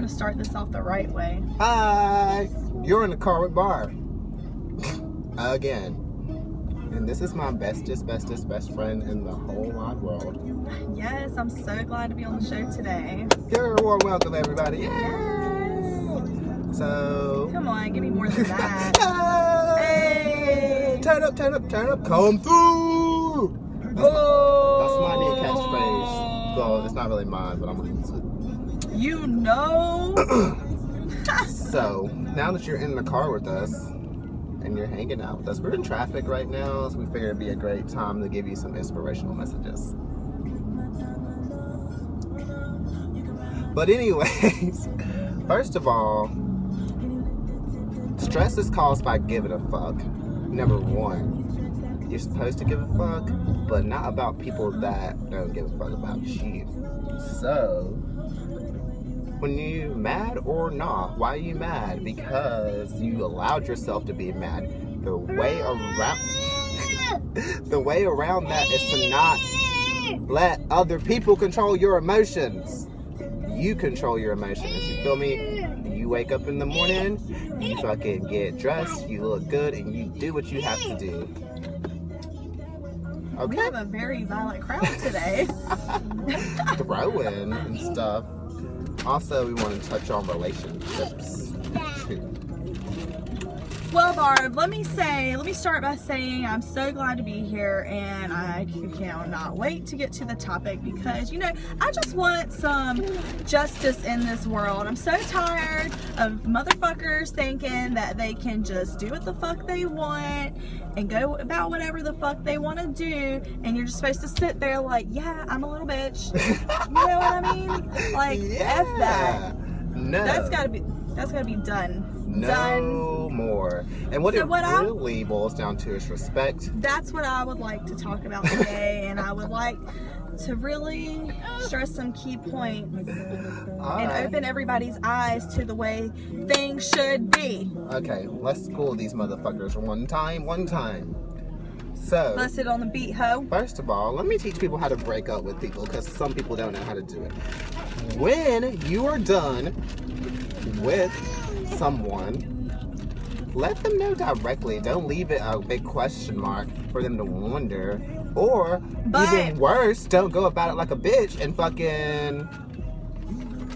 to start this off the right way. Hi! You're in the car with Barb. Again. And this is my bestest best friend in the whole wide world. Yes, I'm so glad to be on the show today. You're a warm welcome, everybody. Yes! So... Come on, give me more than that. Hey! Turn up, come through! That's my new catchphrase. Well, it's not really mine, but I'm gonna use it. You know? So, now that you're in the car with us, and you're hanging out with us, we're in traffic right now, so we figured it'd be a great time to give you some inspirational messages. But anyways, first of all, stress is caused by giving a fuck. Number one, you're supposed to give a fuck, but not about people that don't give a fuck about you. So, when you mad or not, why are you mad? Because you allowed yourself to be mad. The way around that is to not let other people control your emotions. You control your emotions, you feel me? You wake up in the morning, you fucking get dressed, you look good, and you do what you have to do. Okay? We have a very violent crowd today. Throwing and stuff. Also, we want to touch on relationships too. Well, Barb, let me start by saying I'm so glad to be here, and I cannot wait to get to the topic because, you know, I just want some justice in this world. I'm so tired of motherfuckers thinking that they can just do what the fuck they want and go about whatever the fuck they want to do, and you're just supposed to sit there like, yeah, I'm a little bitch. You know what I mean? Like, yeah. F that. No. That's gotta be done. No more. And what really boils down to is respect. That's what I would like to talk about today, and I would like to really stress some key points and open everybody's eyes to the way things should be. Okay, let's school these motherfuckers one time. So, Bust it on the beat, ho. First of all, let me teach people how to break up with people, because some people don't know how to do it. When you are done with someone, let them know directly. Don't leave it a big question mark for them to wonder. Or, even worse, don't go about it like a bitch and fucking...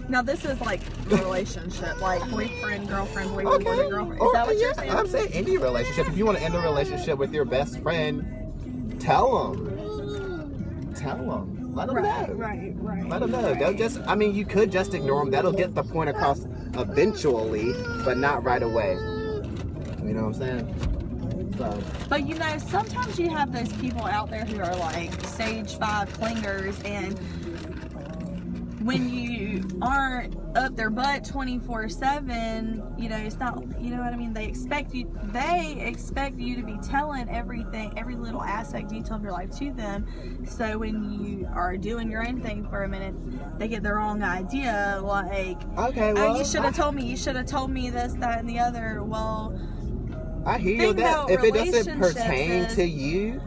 Now this is like a relationship, like boyfriend, girlfriend, boyfriend, girlfriend. Is that what you're saying? I'm saying any relationship. If you want to end a relationship with your best friend, tell them. Let them know. Right. Let them know. Don't just, I mean, you could just ignore them. That'll get the point across eventually, but not right away. You know what I'm saying? So. But you know, sometimes you have those people out there who are like stage 5 clingers, and when you aren't up their butt 24/7, you know, it's not, you know what I mean? They expect you to be telling everything, every little aspect, detail of your life to them. So when you are doing your own thing for a minute, they get the wrong idea. Like, okay, well, oh, you should have told me. You should have told me this, that, and the other. Well, I hear you that if it doesn't pertain to you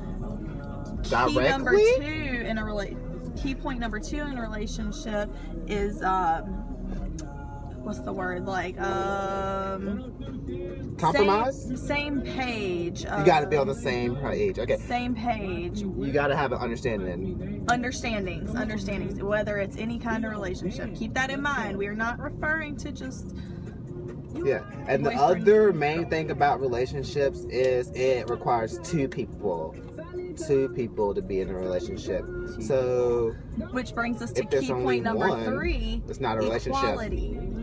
directly. Key point number 2 in a relationship is what's the word, like compromise. Same page. You got to be on the same page. Okay. Same page. You got to have an understanding. Understandings. Whether it's any kind of relationship, keep that in mind. We are not referring to just. Yeah, and the other main thing about relationships is it requires two people to be in a relationship. So, which brings us to key point number 3. It's not a relationship.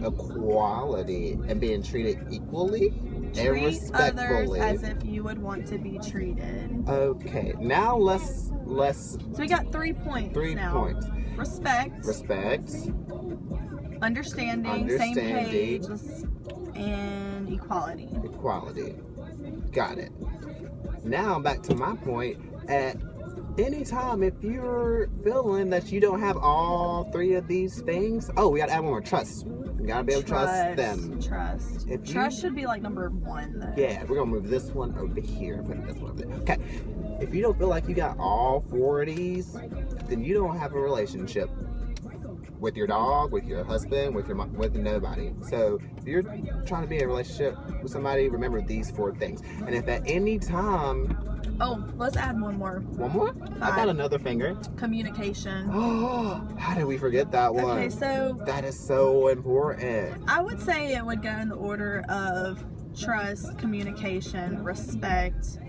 Equality and being treated equally and respectfully. Others as if you would want to be treated. Okay, now let's. So we got 3 points. 3 points. Respect. Understanding. Same page. And equality. Got it. Now back to my point. At any time, if you're feeling that you don't have all 3 of these things, we gotta add one more: trust. You gotta be able to trust them. Trust should be like number 1 though. Yeah, we're gonna move this one over here. Put this one over there. Okay. If you don't feel like you got all 4 of these, then you don't have a relationship. with your dog, with your husband, with with nobody. So if you're trying to be in a relationship with somebody, remember these 4 things. And if at any time, oh, let's add one more. One more? I got another finger. Communication. Oh, how did we forget that one? Okay, so that is so important. I would say it would go in the order of trust, communication, respect,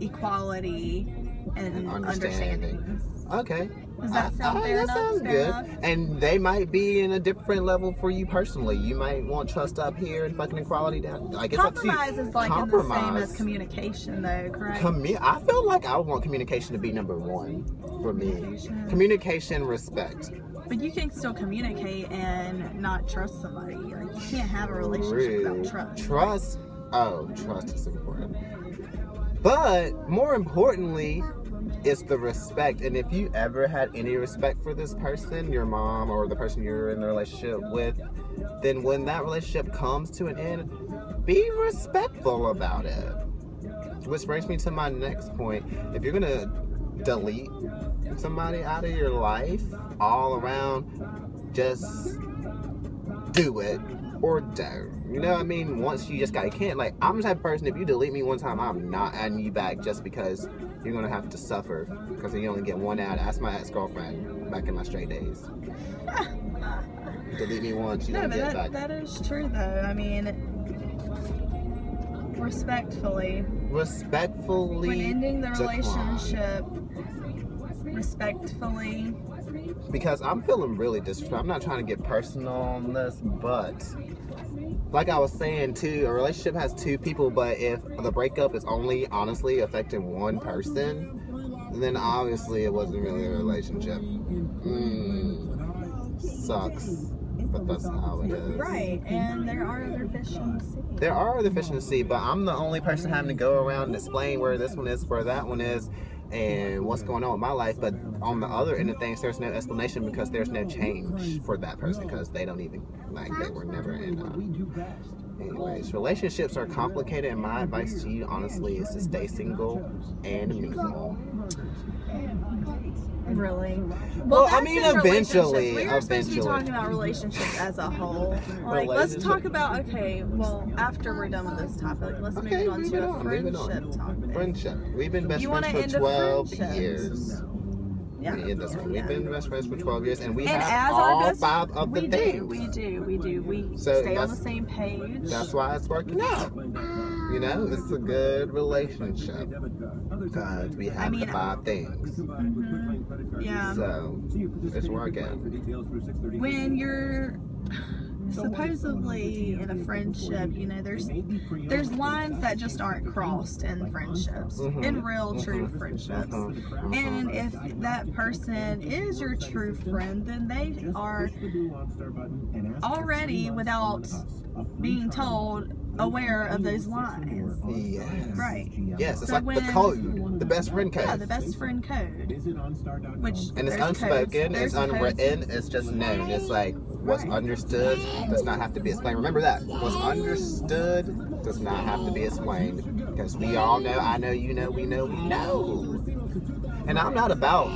equality, and understanding. Okay. Does that sound fair enough? That sounds good. And they might be in a different level for you personally. You might want trust up here and fucking equality down. Like, it's compromise up to you. Is like in the same as communication, though, correct? I feel like I want communication to be number 1 for me. Communication, respect. But you can still communicate and not trust somebody. Like, you can't have a relationship without trust. Trust is important. But more importantly, it's the respect. And if you ever had any respect for this person, your mom or the person you're in the relationship with, then when that relationship comes to an end, be respectful about it. Which brings me to my next point. If you're gonna delete somebody out of your life all around, just do it or don't. You know what I mean? Once you just you can't, like, I'm the type of person, if you delete me one time, I'm not adding you back just because you're gonna have to suffer because you only get one ad. Ask my ex-girlfriend back in my straight days. Delete me once, you don't get back. That is true though. I mean, respectfully, when ending the relationship, respectfully. Because I'm feeling really disrespectful. I'm not trying to get personal on this, but like I was saying too, a relationship has 2 people, but if the breakup is only honestly affecting one person, then obviously it wasn't really a relationship. Sucks, but that's how it is. Right, and there are other fish in the sea. There are other fish in the sea, but I'm the only person having to go around and explain where this one is, where that one is, and what's going on with my life. But on the other end of things, there's no explanation because there's no change for that person because they don't even, like, they were never in anyways, relationships are complicated, and my advice to you honestly is to stay single and mingle. Really? Well, I mean, eventually. We are supposed to be talking about relationships as a whole. Like, let's talk about, after we're done with this topic, let's move on to a friendship topic. Friendship. We've been best friends for 12 years. Yeah. We've been best friends for 12 years, and we have all 5 of the things. We do. We stay on the same page. That's why it's working out. You know, it's a good relationship because we have the 5 things. Yeah. So it's working. When you're supposedly in a friendship, you know, there's lines that just aren't crossed in friendships, in real true friendships. And if that person is your true friend, then they are already, without being told, aware of those lines. Yes. Right. Yes, it's so like the code, the best friend code. Yeah, the best friend code. And it's unspoken, it's unwritten, it's just known. It's like what's understood does not have to be explained. Remember that. What's understood does not have to be explained. Because we all know, I know, you know, we know, we know. And I'm not about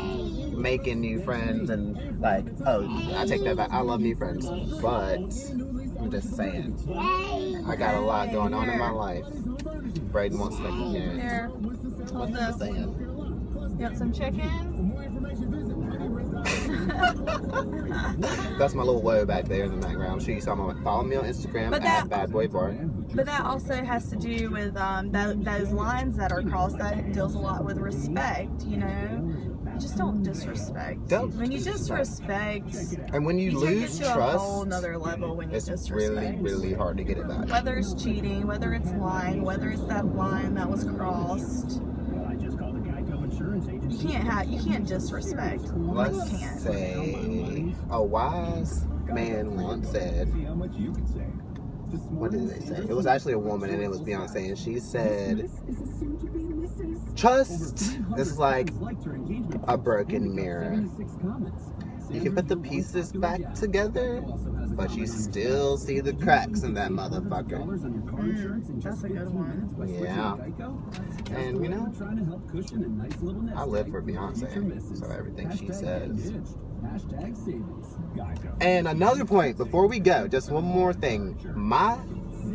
making new friends and like, oh, I take that back. I love new friends. But I'm just saying, I got a lot going on in my life. Braden wants to make a carrot. Here, hold this. You got some chicken? That's my little woe back there in the background. She saw my follow me on Instagram at BadBoyBar. But that also has to do with those lines that are crossed. That deals a lot with respect, you know. You just don't disrespect. When you disrespect, and when you lose trust, a whole nother level when you it's disrespect. really hard to get it back. Whether it's cheating, whether it's lying, whether it's that line that was crossed. You can't disrespect. Let's say a wise man once said, what did they say? It was actually a woman, and it was Beyonce, and she said, trust is like a broken mirror. You can put the pieces back together, but you still see the cracks in that motherfucker. That's a good one. Yeah. And you know, I live for Beyonce, so everything she says. And another point before we go, just one more thing. My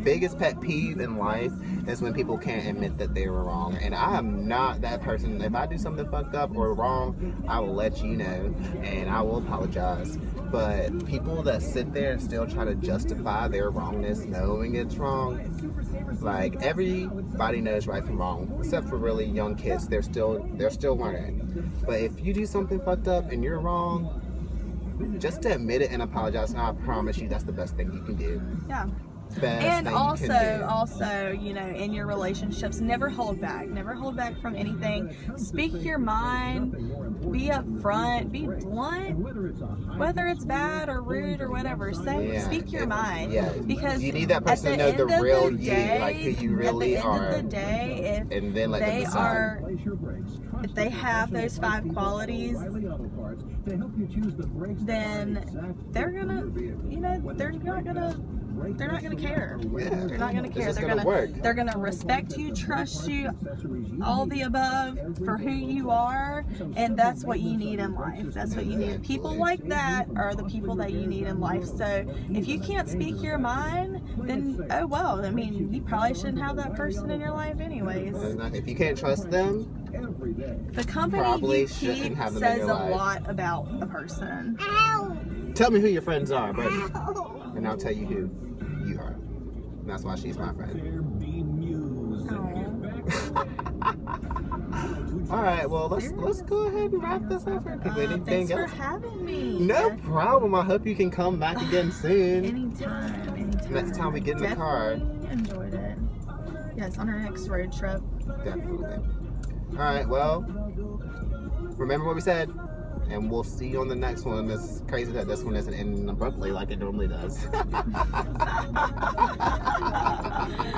biggest pet peeve in life is when people can't admit that they were wrong, and I am not that person. If I do something fucked up or wrong, I will let you know and I will apologize. But people that sit there and still try to justify their wrongness knowing it's wrong, like, everybody knows right from wrong except for really young kids. They're still learning. But if you do something fucked up and you're wrong, just to admit it and apologize, and I promise you that's the best thing you can do. Yeah. Best and thing you can do. also, you know, in your relationships, never hold back from anything. Speak your mind, be upfront, be blunt, whether it's bad or rude or whatever. Speak your mind. Yeah, because you need that person to know the real you, like who you really are. At the end of the day, and then let them decide. If they have those 5 qualities, then they're gonna, you know, they're not gonna care. Yeah. They're not gonna care. They're gonna respect you, trust you, all the above for who you are, and that's what you need in life. That's what you need. People like that are the people that you need in life. So if you can't speak your mind, then oh well. I mean, you probably shouldn't have that person in your life anyways. If you can't trust them, the company you keep says a lot about a person. Tell me who your friends are, buddy, and I'll tell you who you are. And that's why she's my friend. All right, well, let's go ahead and wrap this up. Thanks for having me. No problem. I hope you can come back again soon. Anytime. Next time we get in the car. Enjoyed it. Yes, on our next road trip. Definitely. All right, well, remember what we said, and we'll see you on the next one. It's crazy that this one isn't ending abruptly like it normally does.